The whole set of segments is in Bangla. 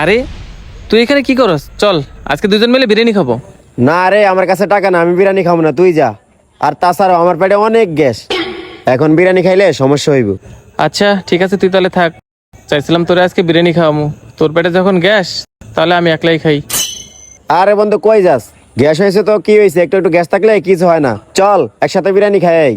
আরে তুই এখানে কি করস? চল আজকে দুজন মিলে বিরিয়ানি খাবো। না রে, আমার কাছে টাকা না, আমি বিরিয়ানি খাবো না, তুই যা। আর তাছাড়াও আমার পেটে অনেক গ্যাস, এখন বিরিয়ানি খাইলে সমস্যা হইব। আচ্ছা ঠিক আছে, তুই তাহলে থাক। চাইছিলাম তোরে আজকে বিরিয়ানি খাওয়ামু, তোর পেটে যখন গ্যাস তাহলে আমি একলাই খাই। আরে বন্ধু কই যাস? গ্যাস হয়েছে তো কি হয়েছে, একটু একটু গ্যাস থাকলে কিছু হয় না। চল একসাথে বিরিয়ানি খাই।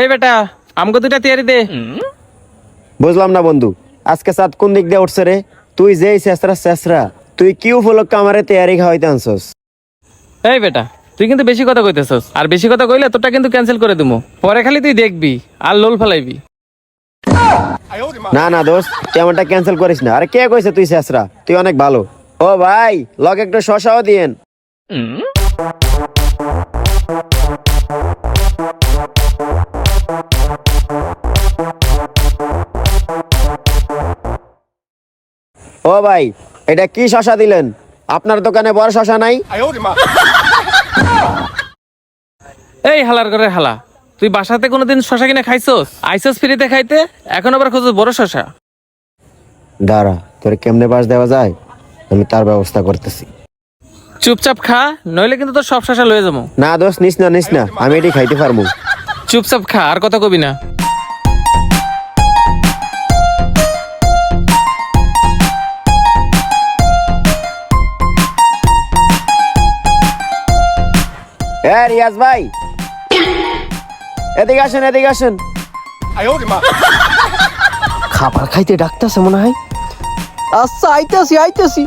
এই বেটা, আমগো দুইটা তৈরি দে। বুঝলাম না বন্ধু, আজকে চাঁদ কোন দিক দিয়ে উঠছে রে? তুই যেই চেঁচরা চেঁচরা, তুই কি উপলক্ষে আমারে তেয়ারি খাওয়াইতে আনছস? এই বেটা, তুই কিন্তু বেশি কথা কইতেছস, আর বেশি কথা কইলে তোরটা কিন্তু ক্যান্সেল করে দিমু। পরে খালি তুই দেখবি আর লোল ফেলাইবি। না না দোস্ত, তুই আমারটা ক্যান্সেল করিস না। আরে কে কইছে তুই চেঁচরা? তুই অনেক ভালো। ও ভাই, লগে একটু শশাও দিয়েন। ও ভাই, এটা কি শশা দিলেন? আপনার দোকানে বড় শশা নাই? এই হালার ঘরে হালা, তুই বাসাতে কোনোদিন শশা কিনে খাইছস? আইসস ফ্রিতে খাইতে, এখন আবার খোঁজস বড় শশা? দাঁড়া, তোর কেমনে বাস দেওয়া যায় আমি তার ব্যবস্থা করতেছি। চুপচাপ খা, নইলে কিন্তু তোর সব শশা লয়ে যাবো। না দোস্ত, নিস না নিস না, আমি এটি খাইতে পারবো। চুপচাপ খা, আর কথা কবি না। হ্যাঁ রিয়াজ ভাই, এদিকে আসেন এদিকে আসেন। খাবার খাইতে ডাকতেছে মনে হয়। আচ্ছা আইতাছি আইতাছি।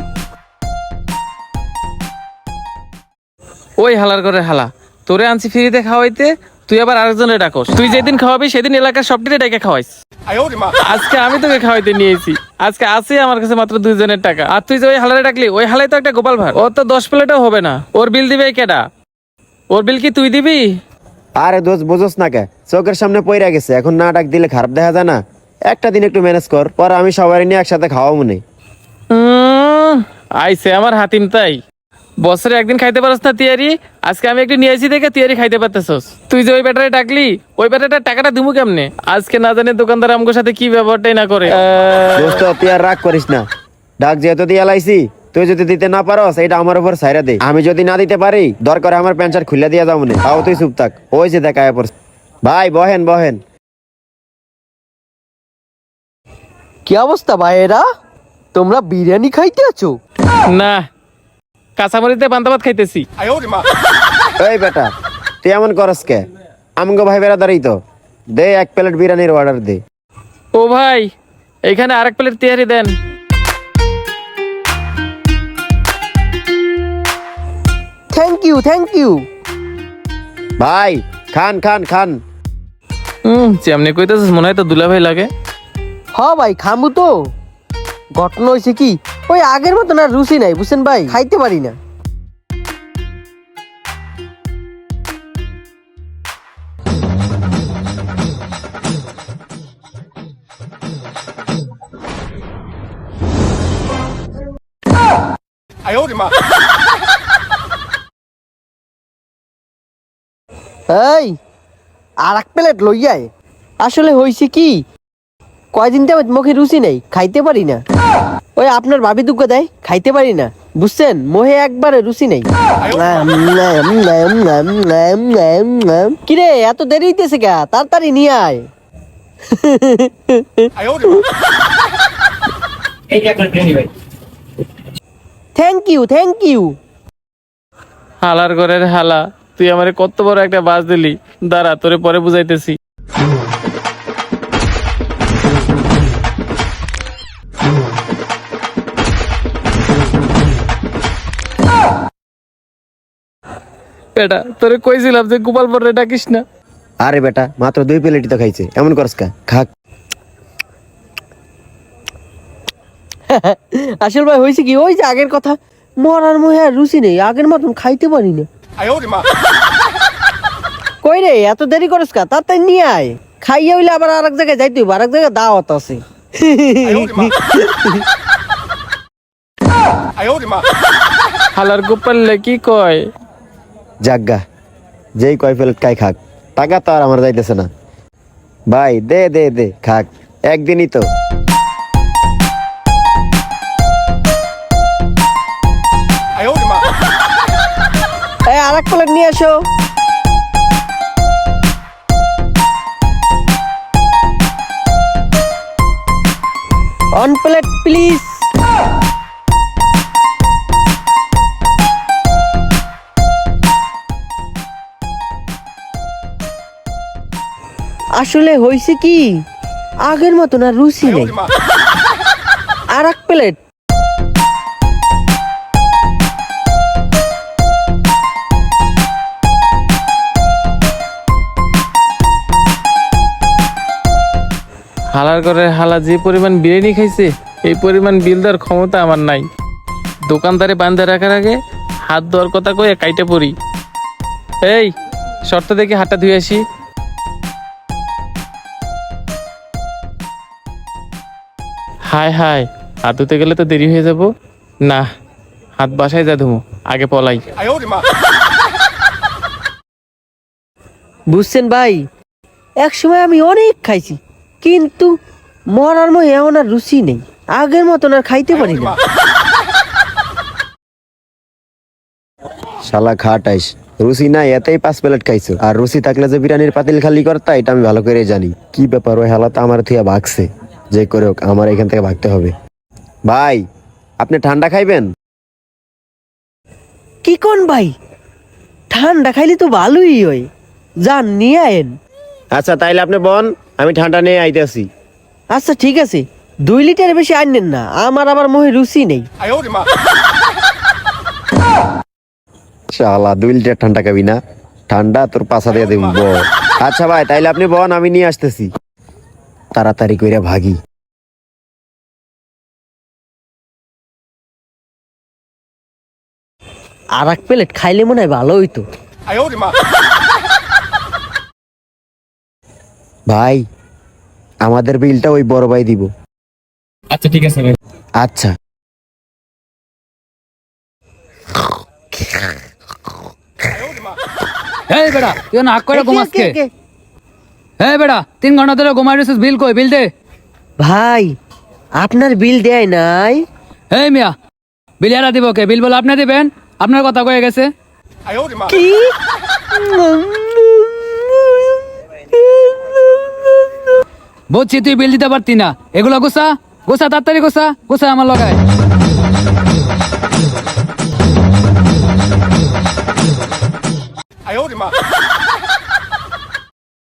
ওই হালার ঘরে হালা, তোরে আনছি ফ্রিতে খাওয়াইতে, তুই আবার আরেকজনের ডাকস। তুই যেদিন খাওয়াবি সেদিন এলাকার সবটিতে ডেকে খাওয়াইস। আজকে আমি তোকে খাওয়াইতে নিয়েছি, আজকে আছে আমার কাছে মাত্র 2 জনের টাকা। আর তুই যে ওই হালারে ডাকলি, ওই হালাই তো একটা গোপাল ভাড়, ওর তো 10 প্লেটও হবে না। ওর বিল দিবে কেডা? ওর বিল কি তুই দিবি? আরে দোস্ত বুঝোস না কে, চোখের সামনে পইরা গেছে, এখন না ডাক দিলে খারাপ দেখা যায় না। একটা দিন একটু ম্যানেজ কর, পরে আমি সবাই নিয়ে একসাথে খাওয়া মনে। আইসে আমার হাতিম তাই, বছরে একদিন খাইতে পারস না তিয়ারি, আজকে আমি একটু নিয়ে আসি দেখে তিয়ারি খাইতে পারতেছস। তুই যে ওই ব্যাটারে ডাকলি, ওই ব্যাটারটার টাকাটা দিমু কেমনে? আজকে না জানি দোকানদার আমগোর সাথে কি ব্যবহারটাই না করে। দোস্ত তুই আর রাগ করিস না, ডাক যেহেতু দিয়ে লাইছি, তুই যদি দিতে না পারস এটা আমার উপর ছাইরা দে। আমি যদি না দিতে পারি, দরকার আমার প্যান্ট শার্ট খুলে দিয়ে যাবো না। তাও তুই চুপ থাক, ওই যে দেখায় পড়স। ভাই বহেন বহেন। কি অবস্থা ভাইয়েরা, তোমরা বিরিয়ানি খাইতে আছো? না, কাঁচামরিতে পান্তা ভাত খাইতেছি। এই বেটা, তুই এমন করস কে? আমগো ভাই বেড়াদারই তো, দে 1 প্লেট বিরিয়ানির অর্ডার দে। ও ভাই, এইখানে আরেক প্লেট তিয়ারি দেন। Thank you thank you. ভাই খান খান খান। যেমনি কইতেছিস মনে হয় তো দুলাভাই লাগে। হ ভাই খামু তো। ঘটনা হয়েছে কি, ওই আগের মতন আর রুচি নাই বুঝছেন ভাই, খাইতে পারি না। এই আর 1 প্লেট লইয়ায়। আসলে হয়েছে কি, কয়দিন তো মুখে রুচি নেই, খাইতে পারি না। ওই আপনার ভাবি দুঃখ দেয়, খাইতে পারি না বুঝছেন, মোহে একবারে রুচি নেই। কিরে এত দেরি হইতেছে কে? তাড়াতাড়ি নিয়ে আয়। Thank you thank you. হালার ঘরের হালা, তুই আমারে কত বড় একটা বাস দিলি। দাঁড়া, তোরে পরে বুঝাইতেছি। বেটা, তোরে কইছিলাম যে গোপাল পরে ডাকিস না। আরে বেটা, মাত্র 2 প্লেটই তো খাইছে, এমন করস কা? খা। আসল ভাই হয়েছে কি, ওই যে আগের কথা, মরার মোহে আর রুচি নেই, আগের মতন খাইতে পারি না। কই রে এত দেরি করস কা? তাড়াতাড়ি নিয়ে আয়, খাইয়া হইলে আবার আরেক জায়গায় যাইতে হইব, আরেক জায়গায় দাওয়াত আছে। হালার গোপাল কি কয়? জাগা যেই কয় প্লেট খাই খাক, টাকা তো আর আমার যাইতেছে না। ভাই দে দে দে খাক, একদিনই তো। এই আর এক প্লেট নিয়ে আসো। On plate please. আসলে হয়েছে কি, আগের মতন আর রুচি নেই। আর এক প্লেট। হালার করে হালা যে পরিমাণ বিরিয়ানি খাইছে, এই পরিমাণ বিল দেওয়ার ক্ষমতা আমার নাই। দোকানদারে বান্ধে রাখার আগে হাত ধোয়ার কথা কয়ে কাইটে পড়ি। এই শর্ত দেখে হাতটা ধুয়ে আসি। হায় হায়, হাত ধুতে গেলে তো দেরি হয়ে যাব। না, হাত বাসায় যা ধুমো, আগে পলাই। বুঝছেন ভাই, এক সময় আমি অনেক খাইছি, কিন্তু মরার মই এমন আর রুচি নেই, আগের মতন আর খাইতে পারি না। শালা খাটাইস, রুচি নাই এতেই 5 প্লেট খাইছো। আর রুচি থাকলে যে বিরিয়ানির পাতিল খালি করতা, এটা আমি ভালো করে জানি। কি ব্যাপার, ওই হালাতে আমার থিয়া ভাগছে। যে করে হোক আমার এখান থেকে ভাগতে হবে। ভাই আপনি ঠান্ডা খাইবেন? কি কোন ভাই, ঠান্ডা খাইলে তো ভালোই হয়, যান নিয়ে আয়েন। আচ্ছা তাইলে আপনি বন, আমি ঠান্ডা নিয়ে আইতেছি। আচ্ছা ঠিক আছে, 2 লিটার বেশি আনেন না, আমার আবার মোহে রুচি নেই। শালা 2 লিটার ঠান্ডা খাবি না? ঠান্ডা তোর পাশা দিয়ে দেব। আচ্ছা ভাই তাইলে আপনি বন, আমি নিয়ে আসতেছি। তাড়াতাড়ি কইরা ভাগি। আর এক প্লেট খাইলে মনে হয় ভালো হইতো। ভাই আমাদের বিলটা ওই বড় ভাই দিব। আচ্ছা ঠিক আছে ভাই। আচ্ছা। এই বেটা, তুই না করে ঘুমাস কে? এই বেটা, 3 ঘন্টা ধরে ঘুমাই রইছিস, বিল কই? বিল দে। ভাই আপনার বিল দেয় নাই? এই মিয়া, বিল এরা দিব কে? বিল বলে আপনি দিবেন? আপনার কথা কয়ে গেছে। কি? বুঝছি তুই বিল দিতে পারতি না, এগুলো গোসা গোসা, তাড়াতাড়ি গোসা গোসা আমার লগায়।